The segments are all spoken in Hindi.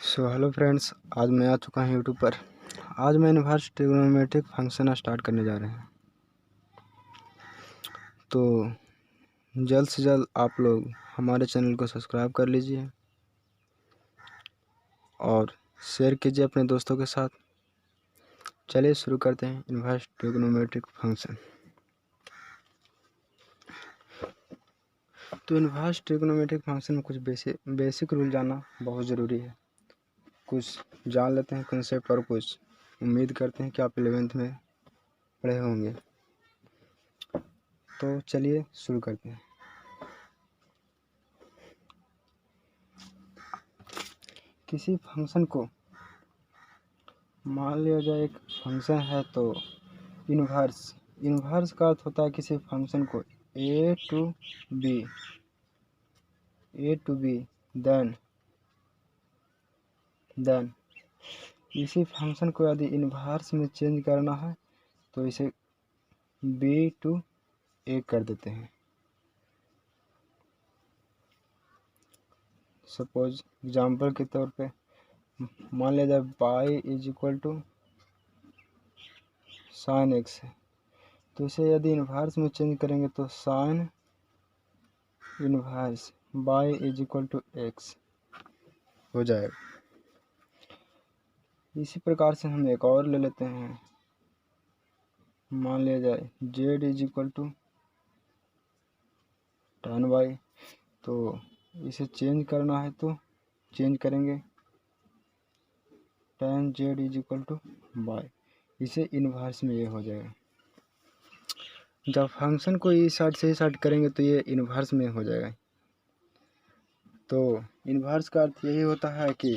हेलो फ्रेंड्स, आज मैं आ चुका हूँ यूट्यूब पर। आज मैं इन्वर्स ट्रिग्नोमेट्रिक फंक्शन स्टार्ट करने जा रहे हैं। तो जल्द से जल्द आप लोग हमारे चैनल को सब्सक्राइब कर लीजिए और शेयर कीजिए अपने दोस्तों के साथ। चलिए शुरू करते हैं इन्वर्स ट्रिग्नोमेट्रिक फंक्शन। तो इन्वर्स ट्रिग्नोमेट्रिक फंक्शन में कुछ बेसिक रूल जानना बहुत ज़रूरी है। कुछ जान लेते हैं कंसेप्ट और कुछ उम्मीद करते हैं कि आप 11th में पढ़े होंगे। तो चलिए शुरू करते हैं। किसी फंक्शन को मान लिया जाए, एक फंक्शन है तो इन्वर्स का अर्थ होता है किसी फंक्शन को ए टू बी देन इसी फंक्शन को यदि इन्वर्स में चेंज करना है तो इसे बी टू ए कर देते हैं। सपोज एग्जाम्पल के तौर पे मान लिया जाए y is equal to sine x है, तो इसे यदि इन्वर्स में चेंज करेंगे तो sine inverse y is equal to x हो जाएगा। इसी प्रकार से हम एक और ले लेते हैं। मान लिया जाए z is equal to tan y, तो इसे चेंज करना है तो चेंज करेंगे tan z is equal to y. इसे इन्वर्स में ये हो जाएगा। जब फंक्शन को इस साइड से इस साइड करेंगे तो ये इन्वर्स में हो जाएगा। तो इन्वर्स का अर्थ यही होता है कि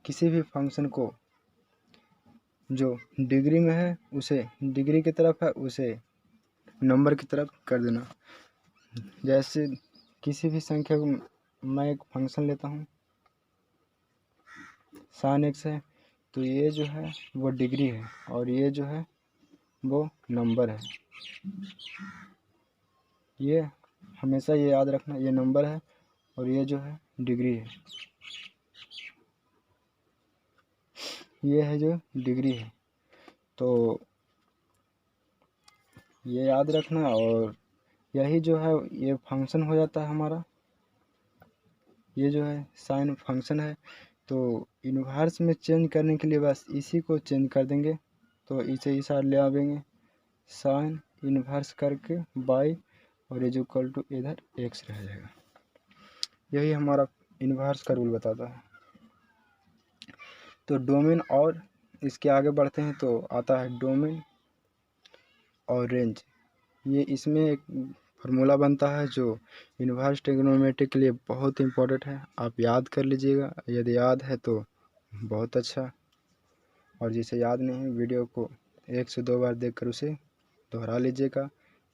किसी भी फंक्शन को जो डिग्री में है उसे डिग्री की तरफ है उसे नंबर की तरफ कर देना। जैसे किसी भी संख्या को मैं एक फंक्शन लेता हूँ, साइन एक्स है, तो ये जो है वो डिग्री है और ये जो है वो नंबर है। ये हमेशा ये याद रखना, ये नंबर है और ये जो है डिग्री है। ये है जो डिग्री है, तो ये याद रखना और यही जो है ये फंक्शन हो जाता है हमारा। ये जो है साइन फंक्शन है, तो इन्वर्स में चेंज करने के लिए बस इसी को चेंज कर देंगे, तो इसे इस साइड ले आवेंगे साइन इन्वर्स करके बाई और इज इक्वल टू इधर एक्स रह जाएगा। यही हमारा इन्वर्स का रूल बताता है। तो डोमेन और इसके आगे बढ़ते हैं तो आता है डोमेन और रेंज। ये इसमें एक फार्मूला बनता है जो इन्वर्स ट्रिग्नोमेट्री के लिए बहुत इंपॉर्टेंट है। आप याद कर लीजिएगा, यदि याद है तो बहुत अच्छा, और जिसे याद नहीं है वीडियो को 1 से 2 बार देखकर उसे दोहरा लीजिएगा,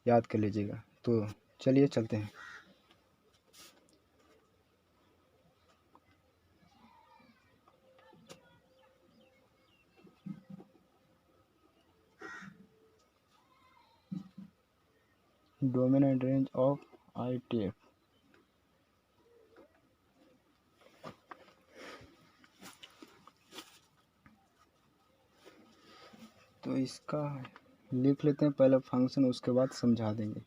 याद कर लीजिएगा। तो चलिए चलते हैं। Domain and range of ITF। तो इसका लिख लेते हैं पहले फंक्शन, उसके बाद समझा देंगे।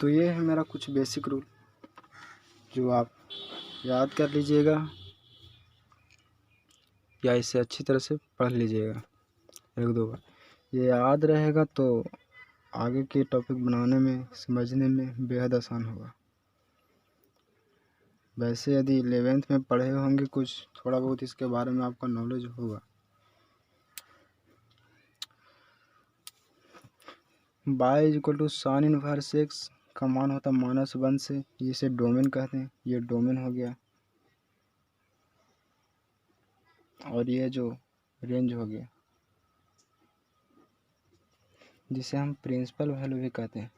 तो ये है मेरा कुछ बेसिक रूल जो आप याद कर लीजिएगा या इसे अच्छी तरह से पढ़ लीजिएगा 1-2 बार। ये याद रहेगा तो आगे के टॉपिक बनाने में समझने में बेहद आसान होगा। वैसे यदि 11th में पढ़े होंगे कुछ थोड़ा बहुत इसके बारे में आपका नॉलेज होगा। Y equal to sine inverse x का मान होता है -1 से, जिसे डोमेन कहते हैं। ये डोमेन हो गया और ये जो रेंज हो गया जिसे हम प्रिंसिपल वैल्यू भी कहते हैं।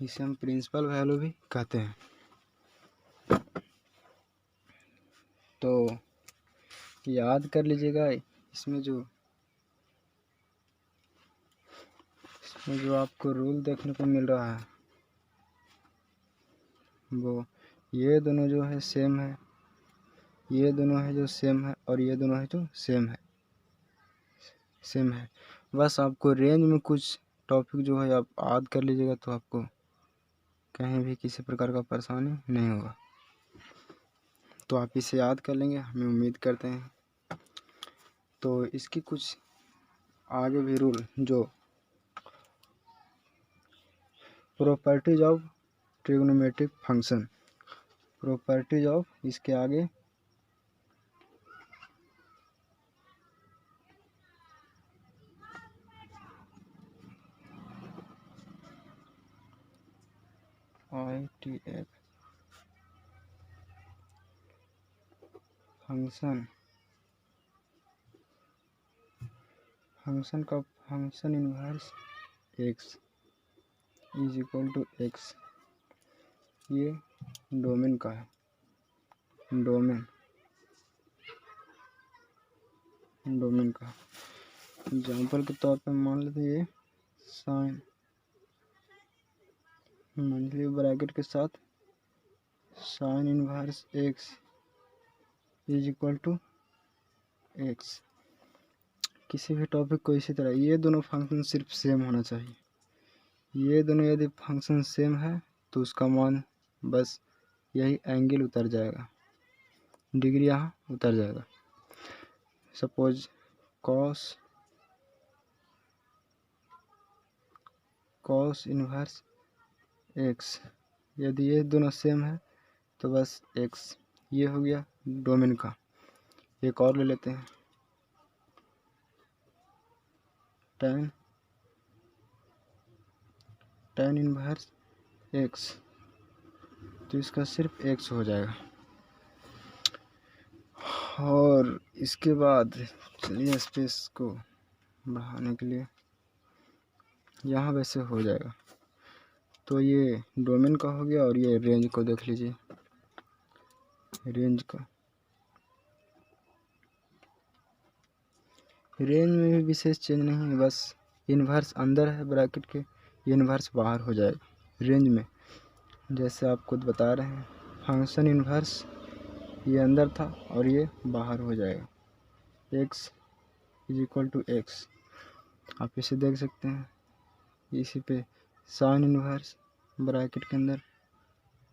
इसे हम प्रिंसिपल वैल्यू भी कहते हैं। तो याद कर लीजिएगा इसमें जो आपको रूल देखने को मिल रहा है वो ये दोनों जो है सेम है, ये दोनों है जो सेम है और ये दोनों है जो सेम है। बस आपको रेंज में कुछ टॉपिक जो है आप याद कर लीजिएगा तो आपको कहीं भी किसी प्रकार का परेशानी नहीं होगा। तो आप इसे याद कर लेंगे, हमें उम्मीद करते हैं। तो इसकी कुछ आगे भी रूल जो properties of trigonometric function, properties of इसके आगे ITF फंक्शन का function inverse x is equal to x, ये डोमेन का है। डोमेन का एग्जाम्पल के तौर पे मान लेते हैं ये साइन मंथली ब्रैकेट के साथ sine inverse x is equal to x. किसी भी टॉपिक को इसी तरह ये दोनों फंक्शन सिर्फ सेम होना चाहिए। ये दोनों यदि फंक्शन सेम है तो उसका मान बस यही एंगल उतर जाएगा, डिग्री यहाँ उतर जाएगा। सपोज कॉस इनवर्स एक्स, यदि ये दोनों सेम है तो बस एक्स, ये हो गया डोमेन का। एक और ले लेते हैं tan इनवर्स एक्स, तो इसका सिर्फ एक्स हो जाएगा। और इसके बाद चलिए स्पेस को बढ़ाने के लिए यहाँ वैसे हो जाएगा। तो ये डोमेन का हो गया और ये रेंज को देख लीजिए, रेंज में भी विशेष चेंज नहीं है, बस इन्वर्स अंदर है ब्रैकेट के, इन्वर्स बाहर हो जाएगा रेंज में। जैसे आपको बता रहे हैं फंक्शन इन्वर्स ये अंदर था और ये बाहर हो जाएगा, x is equal to x. आप इसे देख सकते हैं, इसी पे साइन इन्वर्स ब्रैकेट के अंदर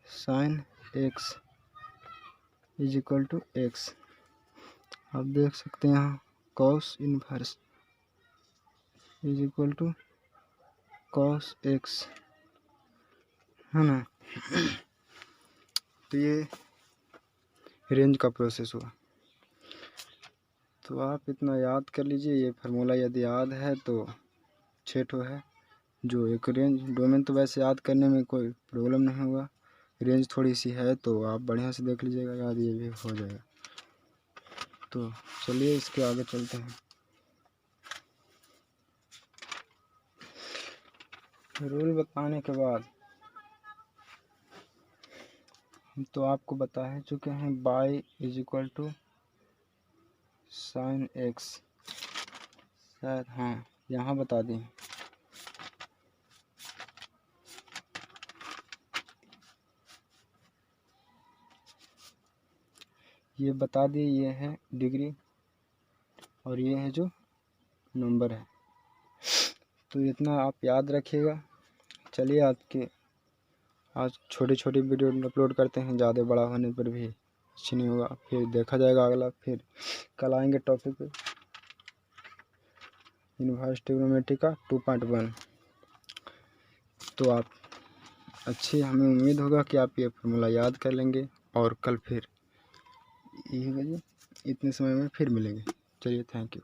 sine x is equal to x. आप देख सकते हैं यहाँ cos inverse is equal to cos x, है ना। तो ये रेंज का प्रोसेस हुआ। तो आप इतना याद कर लीजिए, ये फार्मूला यदि याद है तो 6 ठो है जो एक रेंज डोमेन, तो वैसे याद करने में कोई प्रॉब्लम नहीं होगा। रेंज थोड़ी सी है तो आप बढ़िया से देख लीजिएगा, याद ये भी हो जाएगा। तो चलिए इसके आगे चलते हैं। रूल बताने के बाद हम तो आपको बता ही चुके हैं y is equal to sine x, शायद हाँ यहाँ बता दें। ये बता दिए, ये है डिग्री और ये है जो नंबर है तो इतना आप याद रखिएगा। चलिए आज छोटी छोटी वीडियो अपलोड करते हैं, ज़्यादा बड़ा होने पर भी अच्छी नहीं होगा, फिर देखा जाएगा अगला। फिर कल आएंगे टॉपिक पे, इनवर्स ट्रिग्नोमेट्री का 2.1। तो आप हमें उम्मीद होगा कि आप ये फार्मूला याद कर लेंगे और कल फिर यही बजे इतने समय में फिर मिलेंगे। चलिए, थैंक यू।